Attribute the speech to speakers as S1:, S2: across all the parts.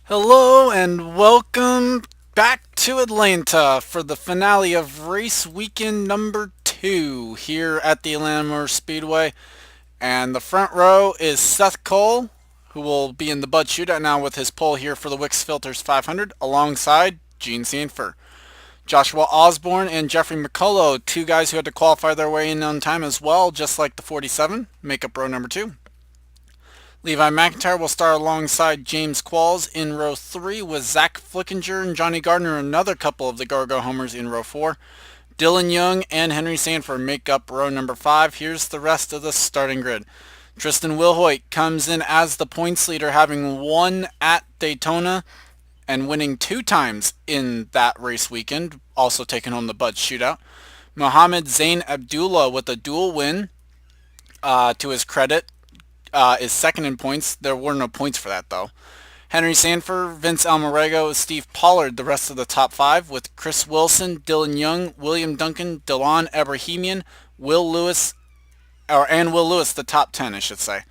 S1: Hello and welcome back to Atlanta for the finale of race weekend number 2 here at the Atlanta Motor Speedway. And the front row is Seth Cole, who will be in the Bud Shootout now with his pole here for the Wix Filters 500, alongside Gene Sandfer. Joshua Osborne and Jeffrey McCullough, two guys who had to qualify their way in on time as well, just like the 47, make up row number 2. Levi McIntyre will start alongside James Qualls in row 3 with Zach Flickinger and Johnny Gardner, another couple of the Gargo homers in row 4. Dylan Young and Henry Sandfer make up row number 5. Here's the rest of the starting grid. Tristan Wilhoit comes in as the points leader, having won at Daytona and winning 2 times in that race weekend, also taking home the Bud Shootout. Mohammed Zain Abdullah with a dual win to his credit. Is second in points. There were no points for that, though. Henry Sandfer, Vince Almarego, Steve Pollard, the rest of the top 5, with Chris Wilson, Dylan Young, William Duncan, Delon Ebrahimian, Will Lewis, the top 10, I should say.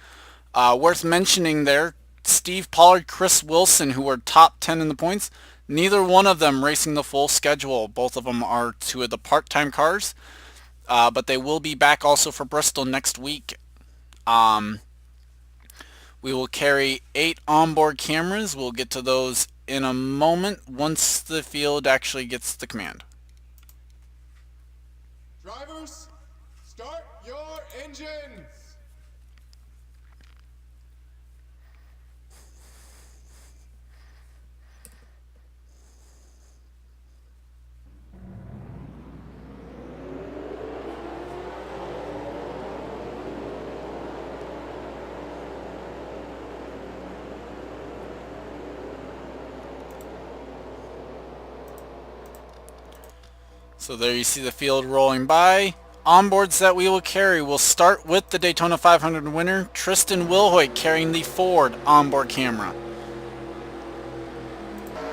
S1: Worth mentioning there, Steve Pollard, Chris Wilson, who were top 10 in the points, neither one of them racing the full schedule. Both of them are 2 of the part-time cars, but they will be back also for Bristol next week. We will carry 8 onboard cameras. We'll get to those in a moment once the field actually gets the command.
S2: Drivers, start your engines!
S1: So there you see the field rolling by. Onboards that we will carry will start with the Daytona 500 winner, Tristan Wilhoit, carrying the Ford onboard camera.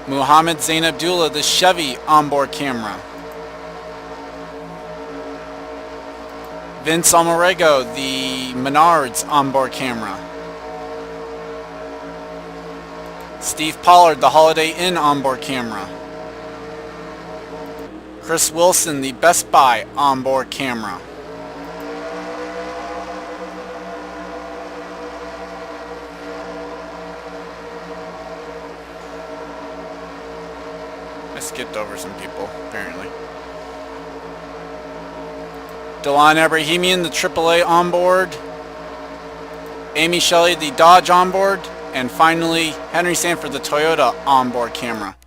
S1: Muhammad Zain Abdullah, the Chevy onboard camera. Vince Almarego, the Menards onboard camera. Steve Pollard, the Holiday Inn onboard camera. Chris Wilson, the Best Buy onboard camera. I skipped over some people, apparently. Delon Ebrahimian, the AAA onboard. Amy Shelley, the Dodge onboard. And finally, Henry Sandfer, the Toyota onboard camera.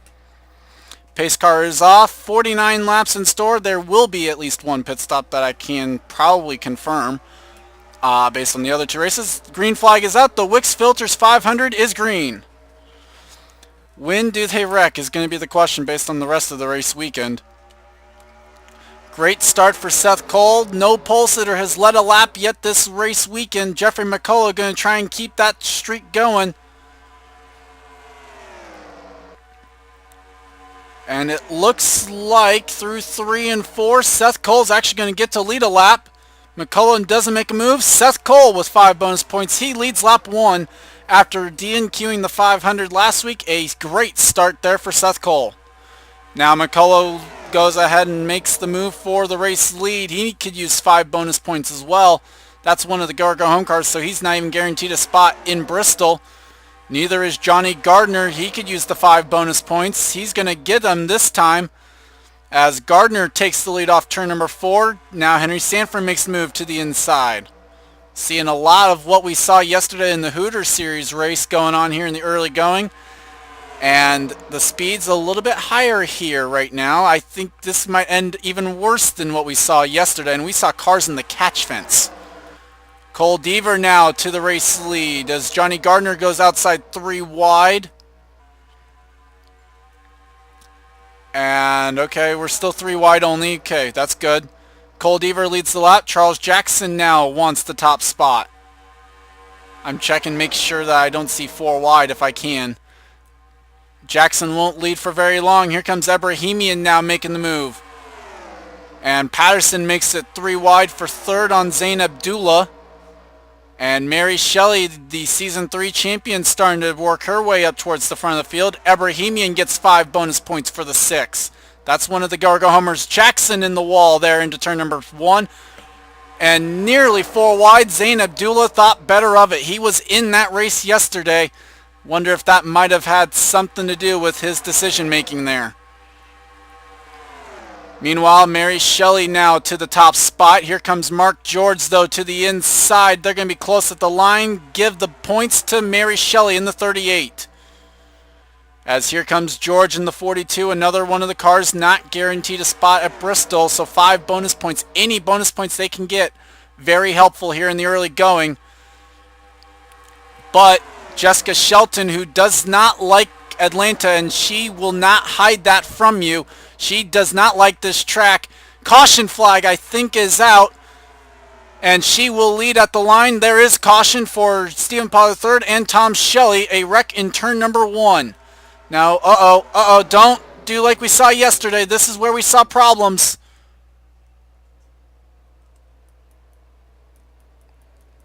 S1: Pace car is off. 49 laps in store. There will be at least one pit stop that I can probably confirm based on the other 2 races. Green flag is out. The Wix Filters 500 is green. When do they wreck is going to be the question based on the rest of the race weekend. Great start for Seth Cole. No pole sitter has led a lap yet this race weekend. Jeffrey McCullough going to try and keep that streak going. And it looks like through 3 and 4, Seth Cole's actually going to get to lead a lap. McCullough doesn't make a move. Seth Cole with 5 bonus points. He leads lap 1 after DNQing the 500 last week. A great start there for Seth Cole. Now McCullough goes ahead and makes the move for the race lead. He could use 5 bonus points as well. That's one of the Gargo home cars, so he's not even guaranteed a spot in Bristol. Neither is Johnny Gardner. He could use the 5 bonus points. He's going to get them this time as Gardner takes the lead off turn number 4. Now Henry Sandfer makes the move to the inside. Seeing a lot of what we saw yesterday in the Hooter Series race going on here in the early going. And the speed's a little bit higher here right now. I think this might end even worse than what we saw yesterday. And we saw cars in the catch fence. Cole Deaver now to the race lead as Johnny Gardner goes outside 3 wide. And okay, we're still 3 wide only. Okay, that's good. Cole Deaver leads the lap. Charles Jackson now wants the top spot. I'm checking, make sure that I don't see 4 wide if I can. Jackson won't lead for very long. Here comes Ebrahimian now making the move. And Patterson makes it 3 wide for third on Zain Abdullah. And Mary Shelley, the Season 3 champion, starting to work her way up towards the front of the field. Ebrahimian gets 5 bonus points for the 6. That's one of the Gargo homers. Jackson in the wall there into turn number 1. And nearly 4 wide. Zain Abdullah thought better of it. He was in that race yesterday. Wonder if that might have had something to do with his decision making there. Meanwhile, Mary Shelley now to the top spot. Here comes Mark George, though, to the inside. They're going to be close at the line. Give the points to Mary Shelley in the 38. As here comes George in the 42. Another one of the cars not guaranteed a spot at Bristol. So 5 bonus points. Any bonus points they can get. Very helpful here in the early going. But Jessica Shelton, who does not like Atlanta, and she will not hide that from you. She does not like this track. Caution flag, I think, is out. And she will lead at the line. There is caution for Stephen Pollard III and Tom Shelley. A wreck in turn number 1. Now, don't do like we saw yesterday. This is where we saw problems.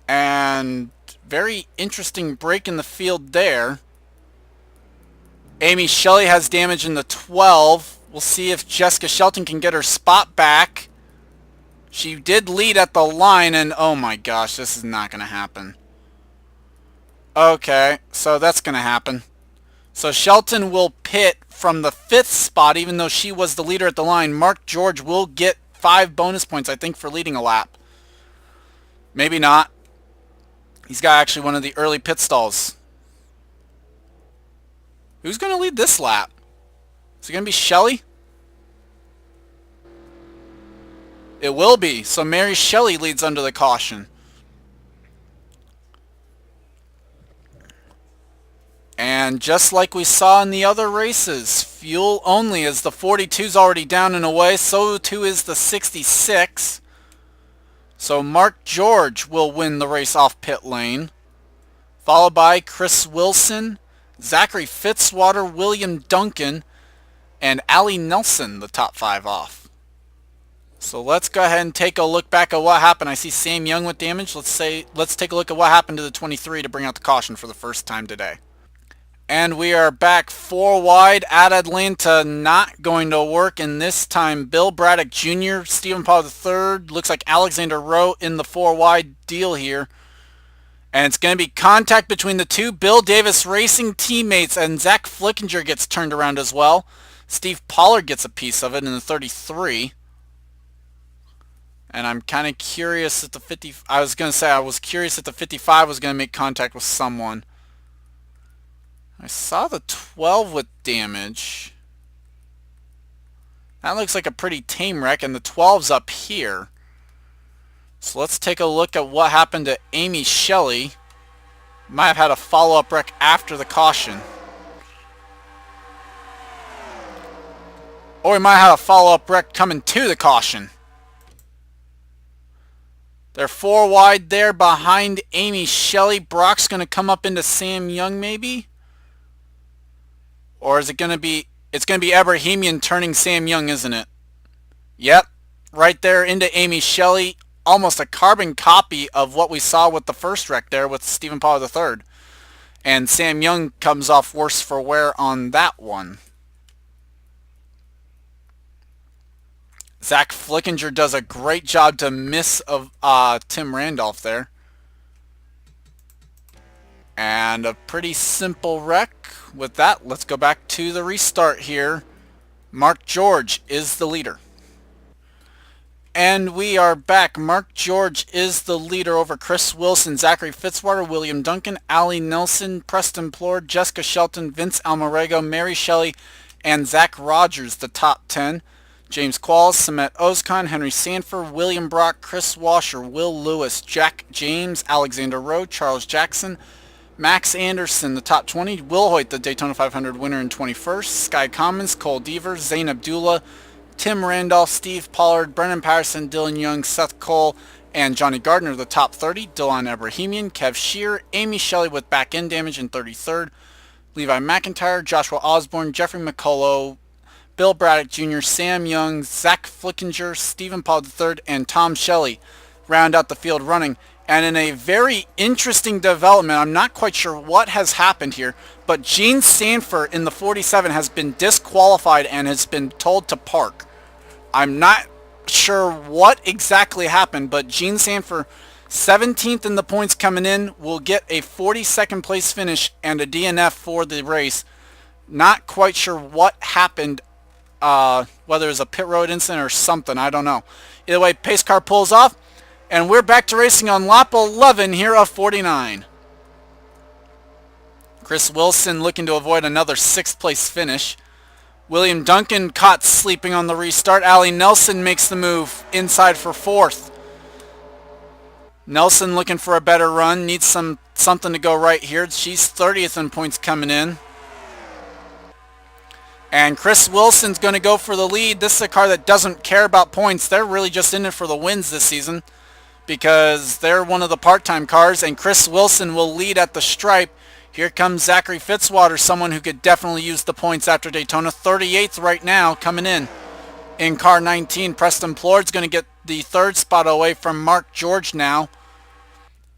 S1: And very interesting break in the field there. Amy Shelley has damage in the 12. We'll see if Jessica Shelton can get her spot back. She did lead at the line, and oh my gosh, this is not going to happen. Okay, so that's going to happen. So Shelton will pit from the 5th spot, even though she was the leader at the line. Mark George will get 5 bonus points, I think, for leading a lap. Maybe not. He's got actually one of the early pit stalls. Who's going to lead this lap? Is it going to be Shelley? It will be. So Mary Shelley leads under the caution. And just like we saw in the other races, fuel only, as the 42's already down and away. So too is the 66. So Mark George will win the race off pit lane. Followed by Chris Wilson, Zachary Fitzwater, William Duncan, and Allie Nelson, the top 5 off. So let's go ahead and take a look back at what happened. I see Sam Young with damage. Let's take a look at what happened to the 23 to bring out the caution for the first time today. And we are back 4 wide at Atlanta. Not going to work, and this time Bill Braddock Jr., Stephen Paul III, looks like Alexander Rowe in the 4 wide deal here. And it's going to be contact between the 2 Bill Davis Racing teammates, and Isaac Flickinger gets turned around as well. Steve Pollard gets a piece of it in the 33. And I'm kind of curious at the 50. I was curious if the 55 was going to make contact with someone. I saw the 12 with damage. That looks like a pretty tame wreck, and the 12's up here. So let's take a look at what happened to Amy Shelley. Might have had a follow-up wreck after the caution. Or we might have a follow-up wreck coming to the caution. They're 4 wide there behind Amy Shelley. Brock's going to come up into Sam Young maybe? Or is it going to be... It's going to be Ebrahimian turning Sam Young, isn't it? Yep. Right there into Amy Shelley. Almost a carbon copy of what we saw with the first wreck there with Stephen Pollard III. And Sam Young comes off worse for wear on that one. Zach Flickinger does a great job to miss of Tim Randolph there. And a pretty simple wreck. With that, let's go back to the restart here. Mark George is the leader. And we are back. Mark George is the leader over Chris Wilson, Zachary Fitzwater, William Duncan, Allie Nelson, Preston Plord, Jessica Shelton, Vince Almarego, Mary Shelley, and Zach Rogers, the top 10. James Qualls, Samet Ozkan, Henry Sandfer, William Brock, Chris Washer, Will Lewis, Jack James, Alexander Rowe, Charles Jackson, Max Anderson, the top 20. Will Hoyt, the Daytona 500 winner in 21st. Sky Commons, Cole Deaver, Zain Abdullah, Tim Randolph, Steve Pollard, Brennan Patterson, Dylan Young, Seth Cole, and Johnny Gardner, the top 30. Dylan Ebrahimian, Kev Shear, Amy Shelley with back end damage in 33rd. Levi McIntyre, Joshua Osborne, Jeffrey McCullough, Bill Braddock Jr., Sam Young, Zach Flickinger, Stephen Pollard III, and Tom Shelley round out the field running. And in a very interesting development, I'm not quite sure what has happened here, but Charles Sandfer in the 47 has been disqualified and has been told to park. I'm not sure what exactly happened, but Charles Sandfer, 17th in the points coming in, will get a 42nd place finish and a DNF for the race. Not quite sure what happened, whether it was a pit road incident or something, I don't know. Either way, pace car pulls off, and we're back to racing on lap 11 here of 49. Chris Wilson looking to avoid another 6th place finish. William Duncan caught sleeping on the restart. Allie Nelson makes the move inside for 4th. Nelson looking for a better run. Needs something to go right here. She's 30th in points coming in. And Chris Wilson's going to go for the lead. This is a car that doesn't care about points. They're really just in it for the wins this season, because they're one of the part-time cars, and Chris Wilson will lead at the stripe. Here comes Zachary Fitzwater, someone who could definitely use the points after Daytona. 38th right now coming in car 19. Preston Plord's going to get the 3rd spot away from Mark George now.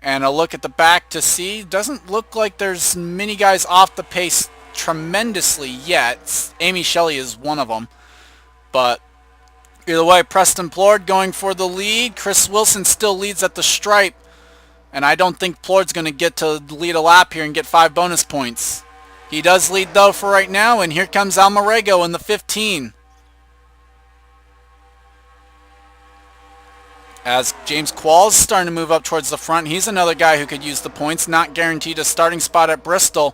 S1: And a look at the back to see. Doesn't look like there's many guys off the pace tremendously yet. Amy Shelley is one of them. But either way, Preston Plord going for the lead. Chris Wilson still leads at the stripe. And I don't think Plord's going to get to lead a lap here and get 5 bonus points. He does lead though for right now. And here comes Almarego in the 15. As James Qualls starting to move up towards the front. He's another guy who could use the points. Not guaranteed a starting spot at Bristol.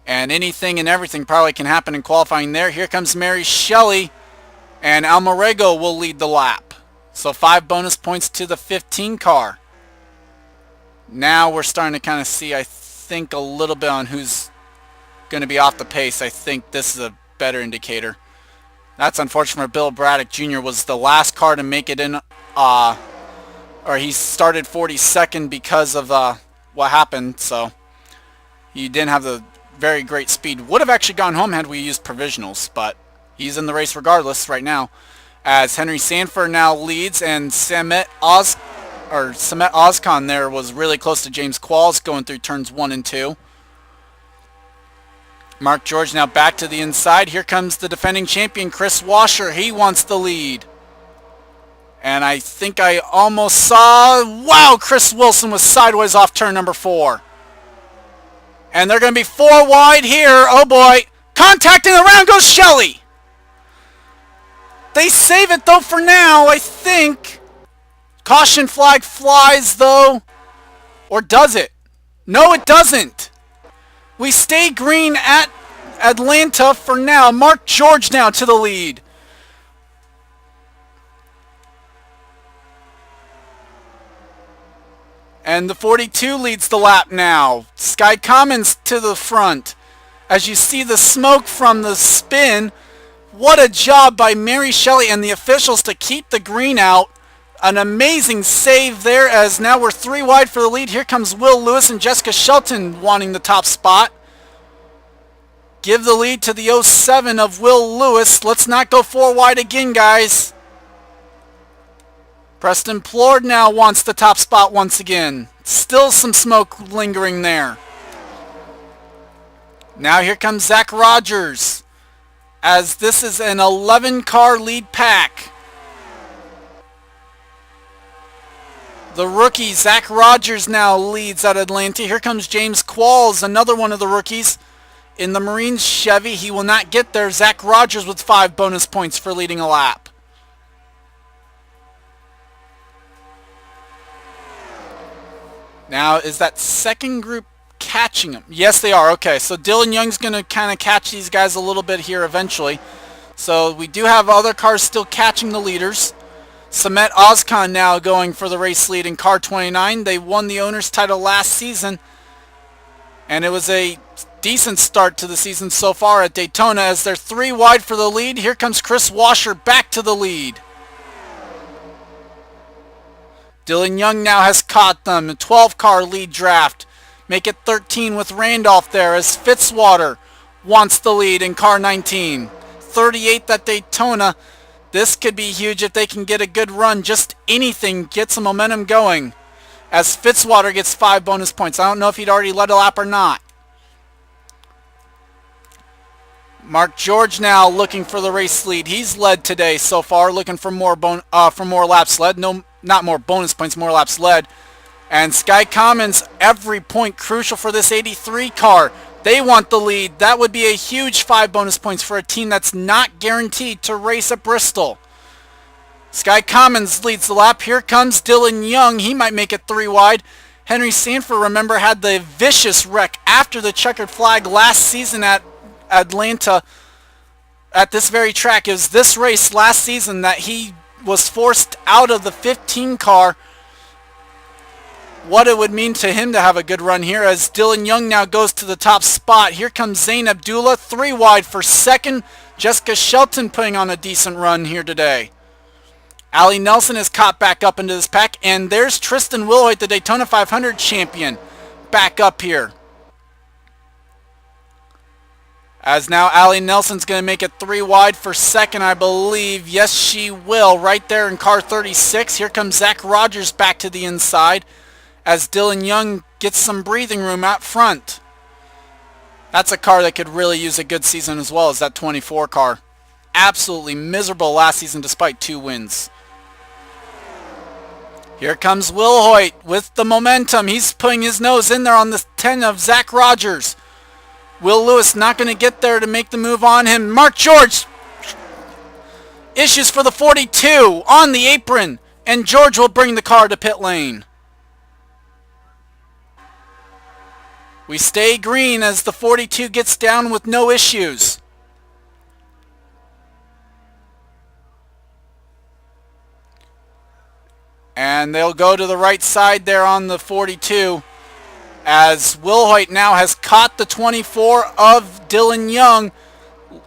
S1: And anything and everything probably can happen in qualifying there. Here comes Mary Shelley. And Almarego will lead the lap. So 5 bonus points to the 15 car. Now we're starting to kind of see, I think, a little bit on who's going to be off the pace. I think this is a better indicator. That's unfortunate for Bill Braddock Jr. was the last car to make it in, or he started 42nd because of what happened. So he didn't have the very great speed. Would have actually gone home had we used provisionals, but he's in the race regardless right now. As Henry Sandfer now leads, and Samet Ozkan there was really close to James Qualls going through turns 1 and 2. Mark George now back to the inside. Here comes the defending champion, Chris Washer. He wants the lead. And I think I almost saw... Wow, Chris Wilson was sideways off turn number 4. And they're going to be 4 wide here. Oh boy. Contacting around goes Shelley. They save it though for now, I think. Caution flag flies though. Or does it? No, it doesn't. We stay green at Atlanta for now. Mark George now to the lead. And the 42 leads the lap now. Sky Commons to the front. As you see the smoke from the spin. What a job by Mary Shelley and the officials to keep the green out. An amazing save there, as now we're 3 wide for the lead. Here comes Will Lewis and Jessica Shelton wanting the top spot. Give the lead to the 07 of Will Lewis. Let's not go 4 wide again, guys. Preston Plord now wants the top spot once again. Still some smoke lingering there. Now here comes Zach Rogers, as this is an 11-car lead pack. The rookie, Zach Rogers, now leads at Atlanta. Here comes James Qualls, another one of the rookies. In the Marines Chevy, he will not get there. Zach Rogers with 5 bonus points for leading a lap. Now, is that second group catching him? Yes, they are. Okay, so Dylan Young's going to kind of catch these guys a little bit here eventually. So we do have other cars still catching the leaders. Samet Ozkan now going for the race lead in car 29. They won the owner's title last season, and it was a decent start to the season so far at Daytona, as they're 3 wide for the lead. Here comes Chris Washer back to the lead. Dylan Young now has caught them. A 12-car lead draft. Make it 13 with Randolph there, as Fitzwater wants the lead in car 19. 38th at Daytona. This could be huge if they can get a good run. Just anything, get some momentum going. as Fitzwater gets 5 bonus points. I don't know if he'd already led a lap or not. Mark George now looking for the race lead. He's led today so far, looking for more laps led. No, not more bonus points, more laps led. And Sky Commons, every point crucial for this 83 car. They want the lead. That would be a huge 5 bonus points for a team that's not guaranteed to race at Bristol. Sky Commons leads the lap. Here comes Dylan Young. He might make it 3 wide. Henry Sandfer, remember, had the vicious wreck after the checkered flag last season at Atlanta at this very track. It was this race last season that he was forced out of the 15 car. What it would mean to him to have a good run here as Dylan Young now goes to the top spot. Here comes Zane Abdullah, 3 wide for second. Jessica Shelton putting on a decent run here today. Allie Nelson is caught back up into this pack, and there's Tristan Wilhoit, the Daytona 500 champion, back up here. As now Allie Nelson's going to make it 3 wide for second, I believe. Yes, she will. Right there in car 36. Here comes Zach Rogers back to the inside as Dylan Young gets some breathing room out front. That's a car that could really use a good season as well as that 24 car. Absolutely miserable last season despite 2 wins. Here comes Wilhoit with the momentum. He's putting his nose in there on the 10 of Zach Rogers. Will Lewis not going to get there to make the move on him. Mark George issues for the 42 on the apron, and George will bring the car to pit lane. We stay green as the 42 gets down with no issues. And they'll go to the right side there on the 42. As Wilhoit now has caught the 24 of Dylan Young.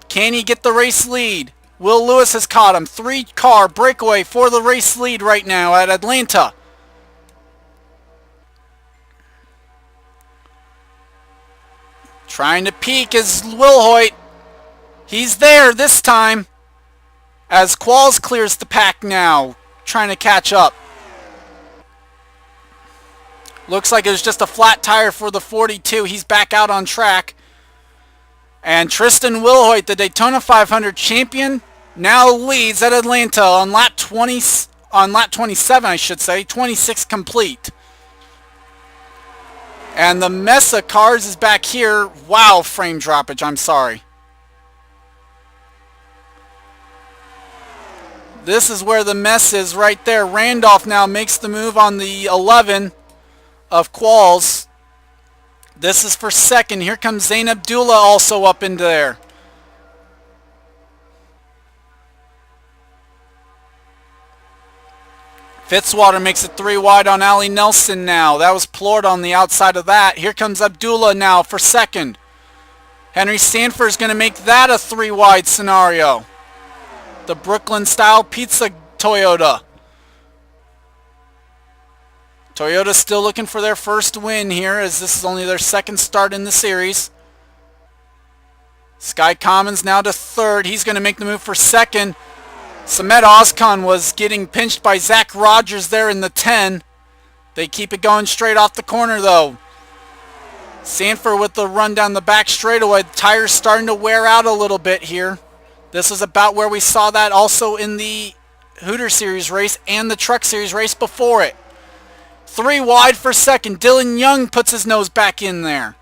S1: Can he get the race lead? Will Lewis has caught him. 3-car breakaway for the race lead right now at Atlanta. Trying to peek is Wilhoit. He's there this time. As Qualls clears the pack now. Trying to catch up. Looks like it was just a flat tire for the 42. He's back out on track. And Tristan Wilhoit, the Daytona 500 champion, now leads at Atlanta on lap 27, I should say. 26 complete. And the Mesa Cars is back here. Wow, frame droppage. I'm sorry. This is where the mess is right there. Randolph now makes the move on the 11 of Qualls. This is for second. Here comes Zain Abdullah also up in there. Fitzwater makes it 3 wide on Allie Nelson now. That was Plord on the outside of that. Here comes Abdullah now for second. Henry Sandfer is going to make that a 3 wide scenario. The Brooklyn style pizza Toyota. Toyota still looking for their first win here as this is only their second start in the series. Sky Commons now to third. He's going to make the move for second. Samet Ozkan was getting pinched by Zach Rogers there in the 10. They keep it going straight off the corner though. Sandfer with the run down the back straightaway. The tire's starting to wear out a little bit here. This is about where we saw that also in the Hooter Series race and the Truck Series race before it. 3 wide for second. Dylan Young puts his nose back in there.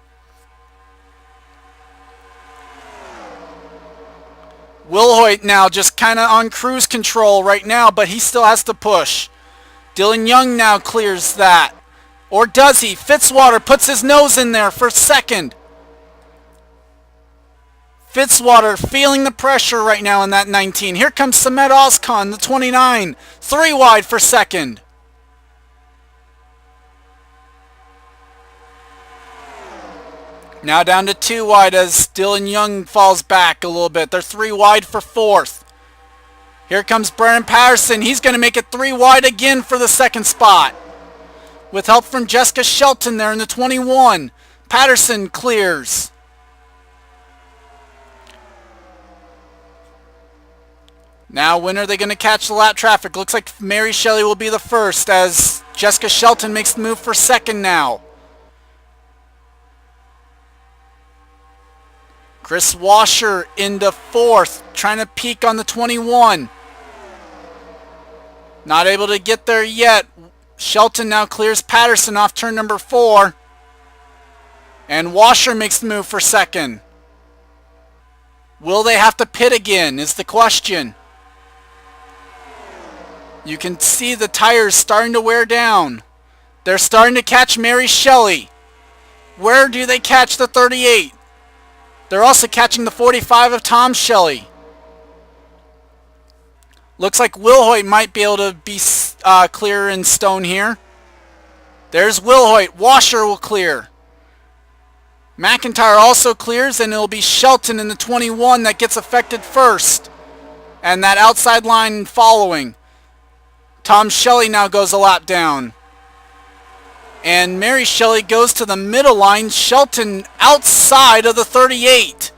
S1: Wilhoit now just kind of on cruise control right now, but he still has to push. Dylan Young now clears that. Or does he? Fitzwater puts his nose in there for second. Fitzwater feeling the pressure right now in that 19. Here comes Samet Ozkan, the 29. 3 wide for second. Now down to 2 wide as Dylan Young falls back a little bit. They're 3 wide for fourth. Here comes Brennan Patterson. He's going to make it 3 wide again for the second spot. With help from Jessica Shelton there in the 21. Patterson clears. Now when are they going to catch the lap traffic? Looks like Mary Shelley will be the first as Jessica Shelton makes the move for second now. Chris Washer into fourth, trying to peak on the 21. Not able to get there yet. Shelton now clears Patterson off turn number 4. And Washer makes the move for second. Will they have to pit again is the question. You can see the tires starting to wear down. They're starting to catch Mary Shelley. Where do they catch the 38? They're also catching the 45 of Tom Shelley. Looks like Wilhoit might be able to be clear in stone here. There's Wilhoit. Washer will clear. McIntyre also clears, and it'll be Shelton in the 21 that gets affected first. And that outside line following. Tom Shelley now goes a lap down. And Mary Shelley goes to the middle line. Shelton outside of the 38.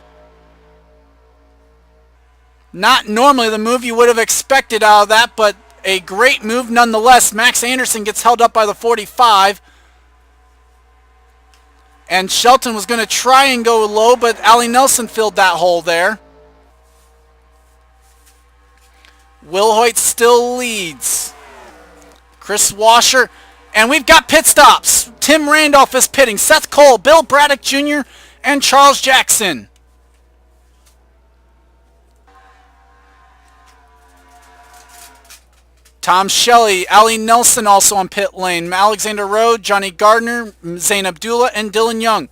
S1: Not normally the move you would have expected out of that, but a great move nonetheless. Max Anderson gets held up by the 45. And Shelton was going to try and go low, but Allie Nelson filled that hole there. Wilhoit still leads. Chris Washer. And we've got pit stops. Tim Randolph is pitting. Seth Cole, Bill Braddock Jr., and Charles Jackson. Tom Shelley, Allie Nelson also on pit lane. Alexander Rowe, Johnny Gardner, Zayn Abdullah, and Dylan Young.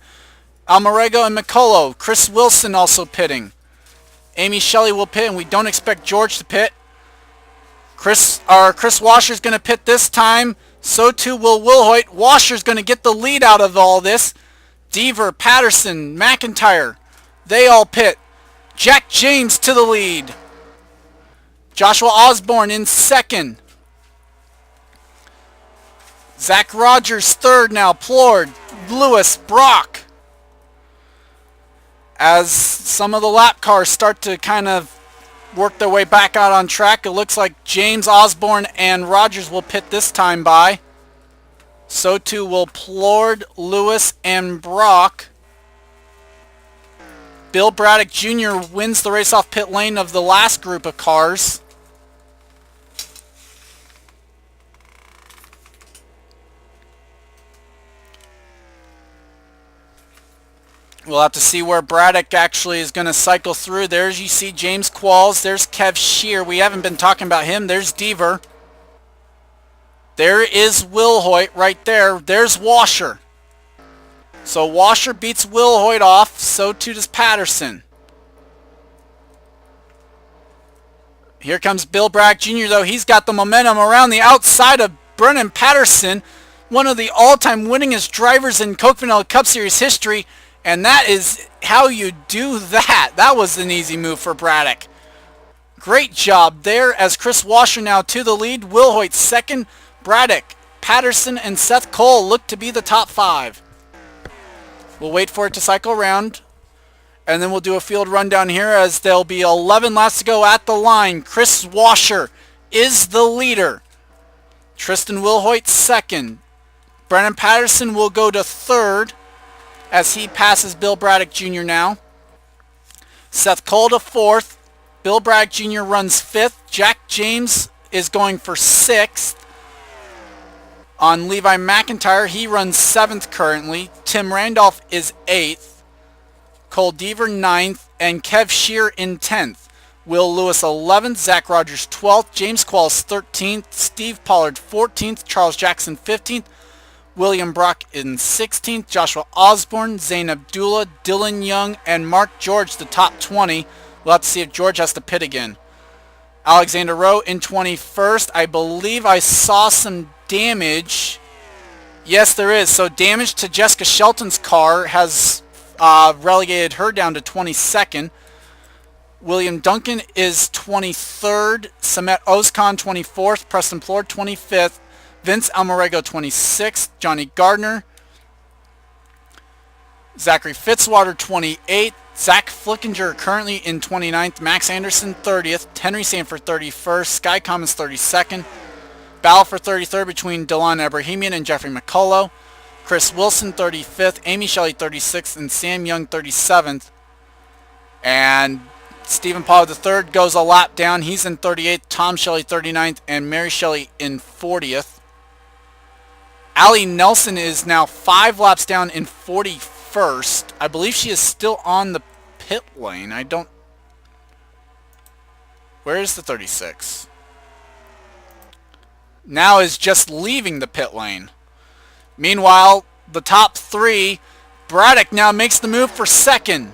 S1: Almarego and McCullough. Chris Wilson also pitting. Amy Shelley will pit, and we don't expect George to pit. Chris Washer's going to pit this time. So too will Wilhoit. Washer's going to get the lead out of all this. Deaver, Patterson, McIntyre. They all pit. Jack James to the lead. Joshua Osborne in second. Zach Rogers third now. Plord, Lewis, Brock. As some of the lap cars start to kind of work their way back out on track, it looks like James, Osborne, and Rogers will pit this time by. So too will Plord, Lewis, and Brock. Bill Braddock Jr. wins the race off pit lane of the last group of cars. We'll have to see where Braddock actually is going to cycle through. There's, you see, James Qualls. There's Kev Shear. We haven't been talking about him. There's Deaver. There is Wilhoit right there. There's Washer. So Washer beats Wilhoit off. So too does Patterson. Here comes Bill Braddock Jr. though. He's got the momentum around the outside of Brennan Patterson. One of the all-time winningest drivers in Coke Vanilla Cup Series history. And that is how you do that. That was an easy move for Braddock. Great job there as Chris Washer now to the lead. Wilhoit second. Braddock, Patterson, and Seth Cole look to be the top 5. We'll wait for it to cycle around. And then we'll do a field rundown here as there'll be 11 laps to go at the line. Chris Washer is the leader. Tristan Wilhoit second. Brennan Patterson will go to third, as he passes Bill Braddock Jr. now. Seth Cole to fourth. Bill Braddock Jr. runs fifth. Jack James is going for sixth. On Levi McIntyre, he runs seventh currently. Tim Randolph is eighth. Cole Deaver ninth. And Kev Shear in 10th. Will Lewis 11th. Zach Rogers 12th. James Qualls 13th. Steve Pollard 14th. Charles Jackson 15th. William Brock in 16th, Joshua Osborne, Zayn Abdullah, Dylan Young, and Mark George, the top 20. We'll have to see if George has to pit again. Alexander Rowe in 21st. I believe I saw some damage. Yes, there is. So damage to Jessica Shelton's car has relegated her down to 22nd. William Duncan is 23rd. Samet Ozkan 24th. Preston Plord 25th. Vince Almarego 26th, Johnny Gardner, Zachary Fitzwater 28th, Zach Flickinger currently in 29th, Max Anderson 30th, Henry Sanford 31st, Sky Commons 32nd, Battle for 33rd between Dylan Abrahamian and Jeffrey McCullough. Chris Wilson 35th, Amy Shelley 36th, and Sam Young 37th. And Stephen Pollard III goes a lap down. He's in 38th, Tom Shelley 39th, and Mary Shelley in 40th. Allie Nelson is now 5 laps down in 41st. I believe she is still on the pit lane. Where is the 36? Now is just leaving the pit lane. Meanwhile, the top 3, Braddock now makes the move for second.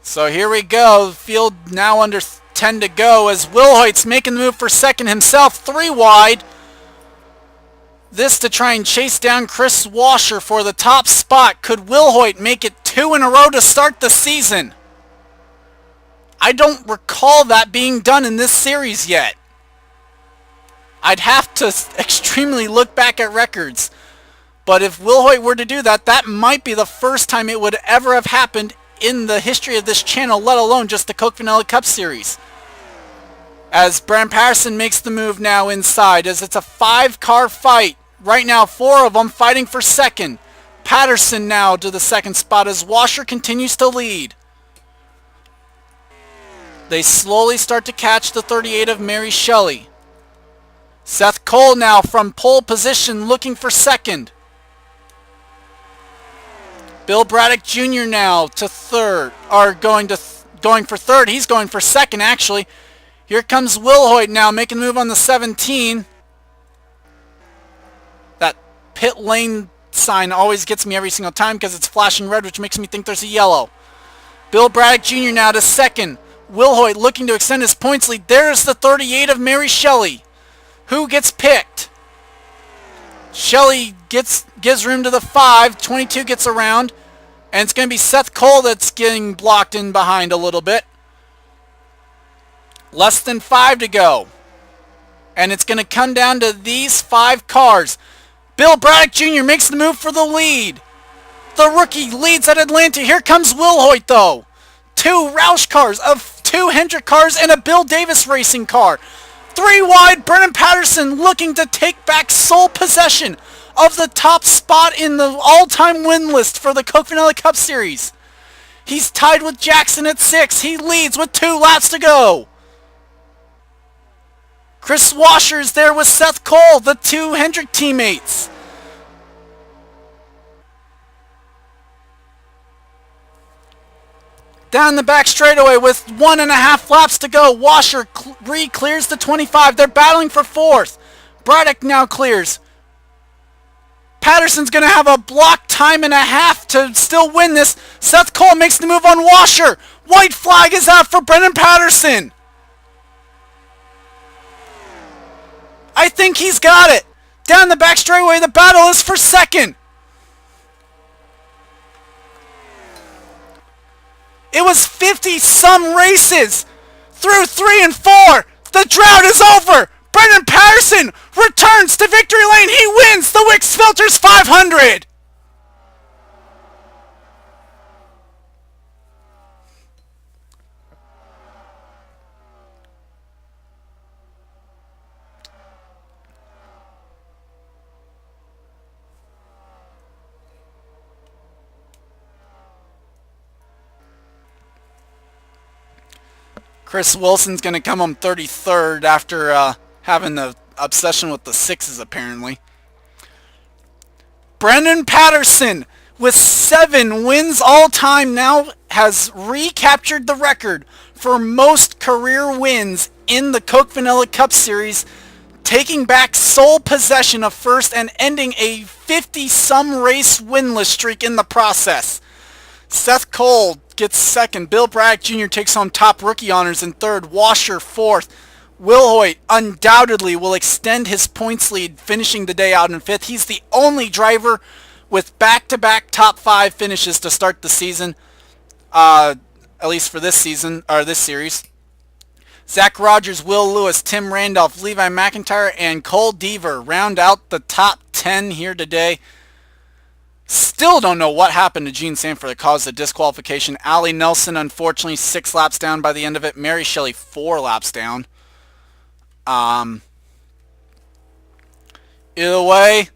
S1: So here we go. Field now under 10 to go as Wilhoit's making the move for second himself, 3 wide. This to try and chase down Chris Washer for the top spot. Could Wilhoit make it 2 in a row to start the season? I don't recall that being done in this series yet. I'd have to extremely look back at records. But if Wilhoit were to do that, that might be the first time it would ever have happened in the history of this channel, let alone just the Coke Vanilla Cup Series. As Brandon Patterson makes the move now inside, as it's a 5-car fight. Right now, 4 of them fighting for second. Patterson now to the second spot as Washer continues to lead. They slowly start to catch the 38 of Mary Shelley. Seth Cole now from pole position looking for second. Bill Braddock Jr. now to third, or going for third. He's going for second actually. Here comes Wilhoit now making a move on the 17. That pit lane sign always gets me every single time because it's flashing red, which makes me think there's a yellow. Bill Braddock Jr. now to second. Wilhoit looking to extend his points lead. There's the 38 of Mary Shelley. Who gets picked? Shelley gives room to the 5. 22 gets around. And it's going to be Seth Cole that's getting blocked in behind a little bit. Less than 5 to go. And it's going to come down to these 5 cars. Bill Braddock Jr. makes the move for the lead. The rookie leads at Atlanta. Here comes Wilhoit though. 2 Roush cars, 2 Hendrick cars, and a Bill Davis racing car. 3 wide, Brennan Patterson looking to take back sole possession of the top spot in the all-time win list for the Coke Vanilla Cup Series. He's tied with Jackson at 6. He leads with 2 laps to go. Chris Washer is there with Seth Cole, the 2 Hendrick teammates. Down the back straightaway with 1.5 laps to go. Washer re-clears the 25. They're battling for 4th. Braddock now clears. Patterson's going to have a block time and a half to still win this. Seth Cole makes the move on Washer. White flag is out for Brendan Patterson. I think he's got it. Down the back straightaway, the battle is for second. It was 50-some races through 3 and 4. The drought is over. Brendan Patterson returns to victory lane. He wins the Wix Filters 500. Chris Wilson's going to come home 33rd after having the obsession with the 6s apparently. Brendan Patterson with 7 wins all time now has recaptured the record for most career wins in the Coke Vanilla Cup Series, taking back sole possession of first and ending a 50-some race winless streak in the process. Seth Cole gets second. Bill Braddock Jr. takes home top rookie honors in third. Washer 4th. Wilhoit undoubtedly will extend his points lead, finishing the day out in 5th. He's the only driver with back-to-back top 5 finishes to start the season, at least for this season, or this series. Zach Rogers, Will Lewis, Tim Randolph, Levi McIntyre, and Cole Deaver round out the top 10 here today. Still don't know what happened to Gene Sandfer that caused the disqualification. Allie Nelson, unfortunately, 6 laps down by the end of it. Mary Shelley, 4 laps down. Either way,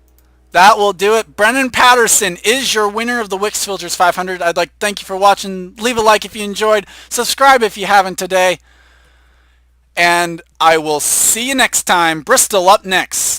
S1: that will do it. Brennan Patterson is your winner of the Wix Filters 500. I'd like to thank you for watching. Leave a like if you enjoyed. Subscribe if you haven't today. And I will see you next time. Bristol up next.